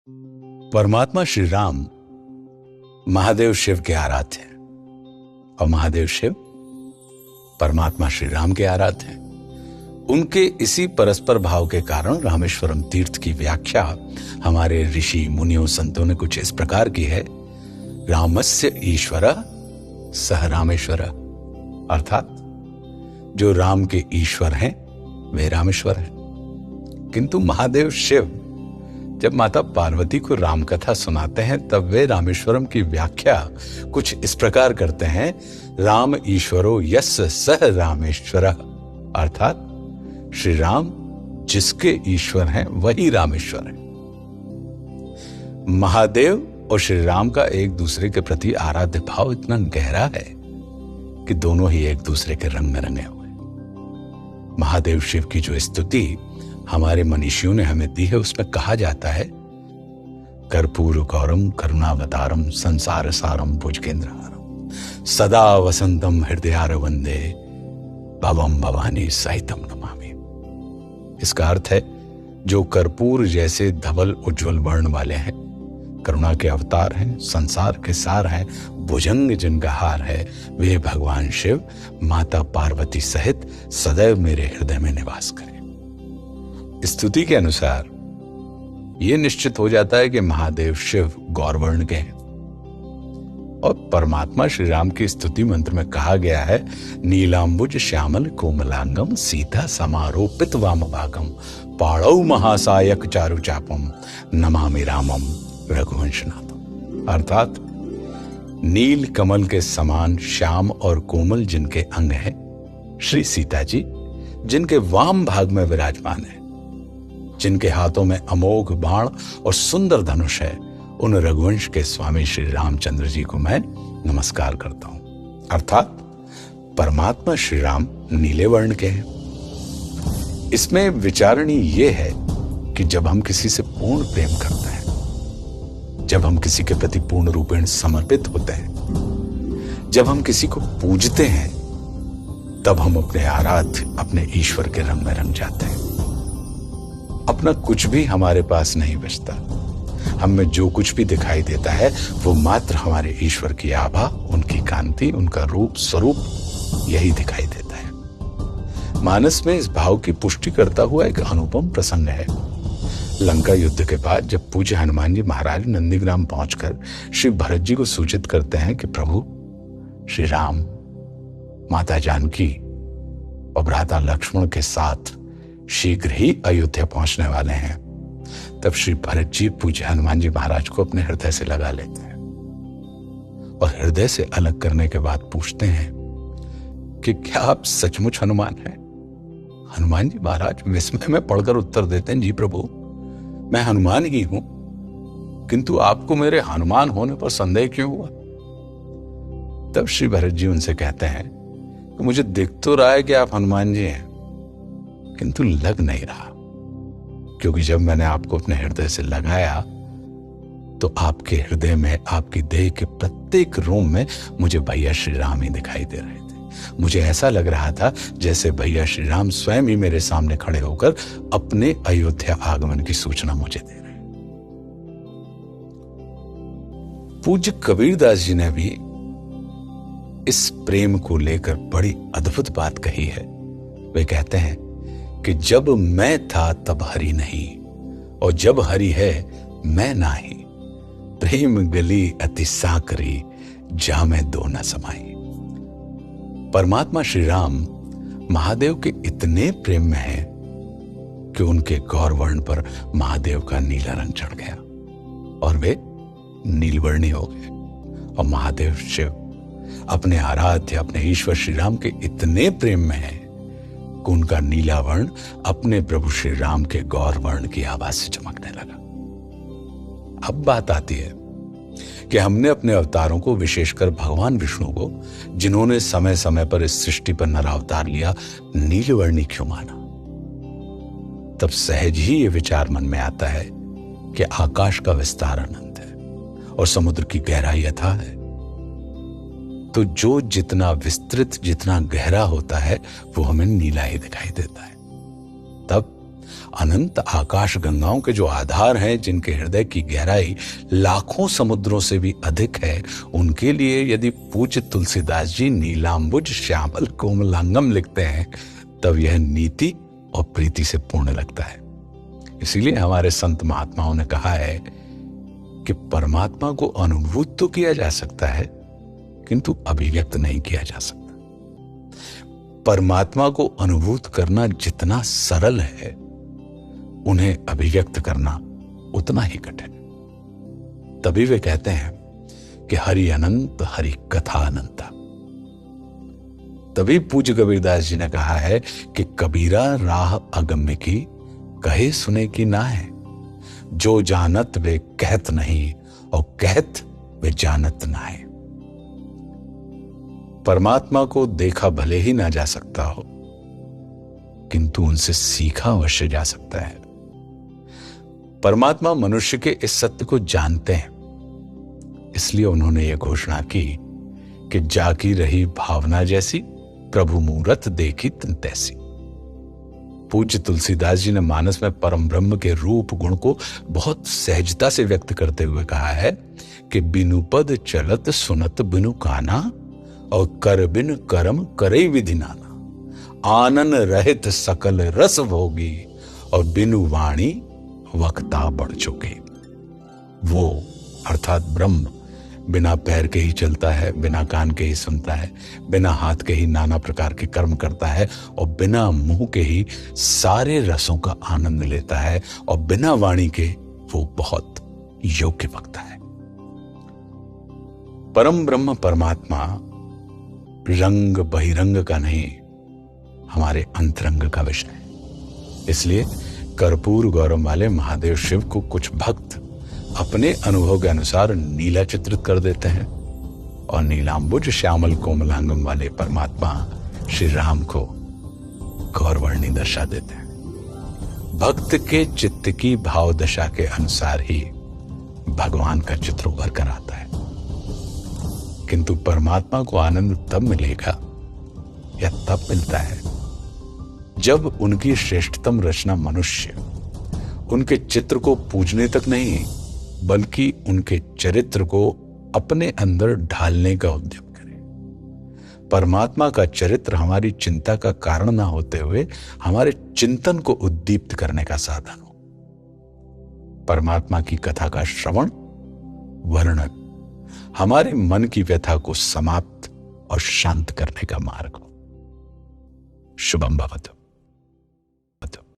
परमात्मा श्री राम महादेव शिव के आराध्य हैं और महादेव शिव परमात्मा श्री राम के आराध्य हैं। उनके इसी परस्पर भाव के कारण रामेश्वरम तीर्थ की व्याख्या हमारे ऋषि मुनियों संतों ने कुछ इस प्रकार की है। रामस्य ईश्वर सह रामेश्वर, अर्थात जो राम के ईश्वर हैं वे रामेश्वर हैं। किंतु महादेव शिव जब माता पार्वती को राम कथा सुनाते हैं तब वे रामेश्वरम की व्याख्या कुछ इस प्रकार करते हैं। राम ईश्वरो यस्य सह रामेश्वर, अर्थात श्री राम जिसके ईश्वर हैं वही रामेश्वर है। महादेव और श्री राम का एक दूसरे के प्रति आराध्य भाव इतना गहरा है कि दोनों ही एक दूसरे के रंग में रंगे हुए। महादेव शिव की जो स्तुति हमारे मनीषियों ने हमें दी है उसमें कहा जाता है, कर्पूर गौरम करुणावतारम संसार सारम भुजगेंद्रहारम सदा वसंतम हृदयार वंदे भवम भवानी सहितम नमामि। इसका अर्थ है जो कर्पूर जैसे धवल उज्जवल वर्ण वाले हैं, करुणा के अवतार हैं, संसार के सार हैं, भुजंग जिनका हार है, वे भगवान शिव माता पार्वती सहित सदैव मेरे हृदय में निवास करें। स्तुति के अनुसार यह निश्चित हो जाता है कि महादेव शिव गौरवर्ण के हैं और परमात्मा श्री राम की स्तुति मंत्र में कहा गया है, नीलांबुज श्यामल कोमलांगम सीता समारोपित वामभागम पाणौ महासायक चारु चापम नमामि रामम रघुवंशनाथम, अर्थात नील कमल के समान श्याम और कोमल जिनके अंग हैं, श्री सीता जी जिनके वाम भाग में विराजमान है, जिनके हाथों में अमोघ बाण और सुंदर धनुष है, उन रघुवंश के स्वामी श्री रामचंद्र जी को मैं नमस्कार करता हूं। अर्थात परमात्मा श्री राम नीले वर्ण के हैं। इसमें विचारणीय यह है कि जब हम किसी से पूर्ण प्रेम करते हैं, जब हम किसी के प्रति पूर्ण रूपेण समर्पित होते हैं, जब हम किसी को पूजते हैं, तब हम अपने आराध्य अपने ईश्वर के रंग में रंग जाते हैं। अपना कुछ भी हमारे पास नहीं बचता। हम में जो कुछ भी दिखाई देता है वो मात्र हमारे ईश्वर की आभा, उनकी कांति, उनका रूप स्वरूप यही दिखाई देता है। मानस में इस भाव की पुष्टि करता हुआ एक अनुपम प्रसंग है। लंका युद्ध के बाद जब पूज्य हनुमान जी महाराज नंदीग्राम पहुंचकर श्री भरत जी को सूचित करते हैं कि प्रभु श्री राम माता जानकी और भ्राता लक्ष्मण के साथ शीघ्र ही अयोध्या पहुंचने वाले हैं, तब श्री भरत जी पूज्य हनुमान जी महाराज को अपने हृदय से लगा लेते हैं और हृदय से अलग करने के बाद पूछते हैं कि क्या आप सचमुच हनुमान हैं? हनुमान जी महाराज विस्मय में पढ़कर उत्तर देते हैं, जी प्रभु मैं हनुमान ही हूं, किंतु आपको मेरे हनुमान होने पर संदेह क्यों हुआ? तब श्री भरत जी उनसे कहते हैं कि मुझे दिख तो रहा है कि आप हनुमान जी हैं, किंतु लग नहीं रहा, क्योंकि जब मैंने आपको अपने हृदय से लगाया तो आपके हृदय में, आपकी देह के प्रत्येक रोम में मुझे भैया श्री राम ही दिखाई दे रहे थे। मुझे ऐसा लग रहा था जैसे भैया श्री राम स्वयं ही मेरे सामने खड़े होकर अपने अयोध्या आगमन की सूचना मुझे दे रहे। पूज्य कबीरदास जी ने भी इस प्रेम को लेकर बड़ी अद्भुत बात कही है। वे कहते हैं कि जब मैं था तब हरि नहीं और जब हरि है मैं नाही, प्रेम गली अति साकरी जा मैं दो न समाई। परमात्मा श्री राम महादेव के इतने प्रेम में हैं कि उनके गौरवर्ण पर महादेव का नीला रंग चढ़ गया और वे नीलवर्णी हो गए। और महादेव शिव अपने आराध्य अपने ईश्वर श्री राम के इतने प्रेम में हैं कि उनका नीला वर्ण अपने प्रभु श्री राम के गौर वर्ण की आवाज से चमकने लगा। अब बात आती है कि हमने अपने अवतारों को, विशेषकर भगवान विष्णु को, जिन्होंने समय समय पर इस सृष्टि पर नर अवतार लिया, नीलवर्णी क्यों माना? तब सहज ही ये विचार मन में आता है कि आकाश का विस्तार अनंत है और समुद्र की गहराई अथाह है, तो जो जितना विस्तृत, जितना गहरा होता है वो हमें नीला ही दिखाई देता है। तब अनंत आकाश गंगाओं के जो आधार हैं, जिनके हृदय की गहराई लाखों समुद्रों से भी अधिक है, उनके लिए यदि पूज्य तुलसीदास जी नीलांबुज श्यामल कोमलांगम लिखते हैं, तब यह नीति और प्रीति से पूर्ण लगता है। इसीलिए हमारे संत महात्माओं ने कहा है कि परमात्मा को अनुभूत तो किया जा सकता है, किंतु अभिव्यक्त नहीं किया जा सकता। परमात्मा को अनुभूत करना जितना सरल है, उन्हें अभिव्यक्त करना उतना ही कठिन। तभी वे कहते हैं कि हरि अनंत हरि कथा अनंता। तभी पूज्य कबीरदास जी ने कहा है कि कबीरा राह अगम्य की, कहे सुने की ना है। जो जानत वे कहत नहीं, और कहत वे जानत ना है। परमात्मा को देखा भले ही ना जा सकता हो, किंतु उनसे सीखा अवश्य जा सकता है। परमात्मा मनुष्य के इस सत्य को जानते हैं, इसलिए उन्होंने यह घोषणा की कि जाकी रही भावना जैसी, प्रभु मूरत देखी तिन तैसी। पूज्य तुलसीदास जी ने मानस में परम ब्रह्म के रूप गुण को बहुत सहजता से व्यक्त करते हुए कहा है कि बिनु पद चलत सुनत बिनु काना, और कर बिन कर्म करे विधि नाना। आनन रहित सकल रस भोगी, और बिनु वाणी वक्ता बढ़ चुके। वो अर्थात ब्रह्म बिना पैर के ही चलता है, बिना कान के ही सुनता है, बिना हाथ के ही नाना प्रकार के कर्म करता है, और बिना मुंह के ही सारे रसों का आनंद लेता है, और बिना वाणी के वो बहुत योग्य वक्ता है। परम ब्रह्म परमात्मा रंग बहिरंग का नहीं, हमारे अंतरंग का विषय है। इसलिए कर्पूर गौरव वाले महादेव शिव को कुछ भक्त अपने अनुभव के अनुसार नीला चित्रित कर देते हैं, और नीलांबुज श्यामल कोमलांगम वाले परमात्मा श्री राम को गौरवर्णी दशा देते हैं। भक्त के चित्त की भाव दशा के अनुसार ही भगवान का चित्र उभर कर आता है। किंतु परमात्मा को आनंद तब मिलेगा या तब मिलता है जब उनकी श्रेष्ठतम रचना मनुष्य उनके चित्र को पूजने तक नहीं, बल्कि उनके चरित्र को अपने अंदर ढालने का उद्यम करे। परमात्मा का चरित्र हमारी चिंता का कारण ना होते हुए हमारे चिंतन को उद्दीप्त करने का साधन हो। परमात्मा की कथा का श्रवण, वर्णन हमारे मन की व्यथा को समाप्त और शांत करने का मार्ग हो। शुभम भवतु।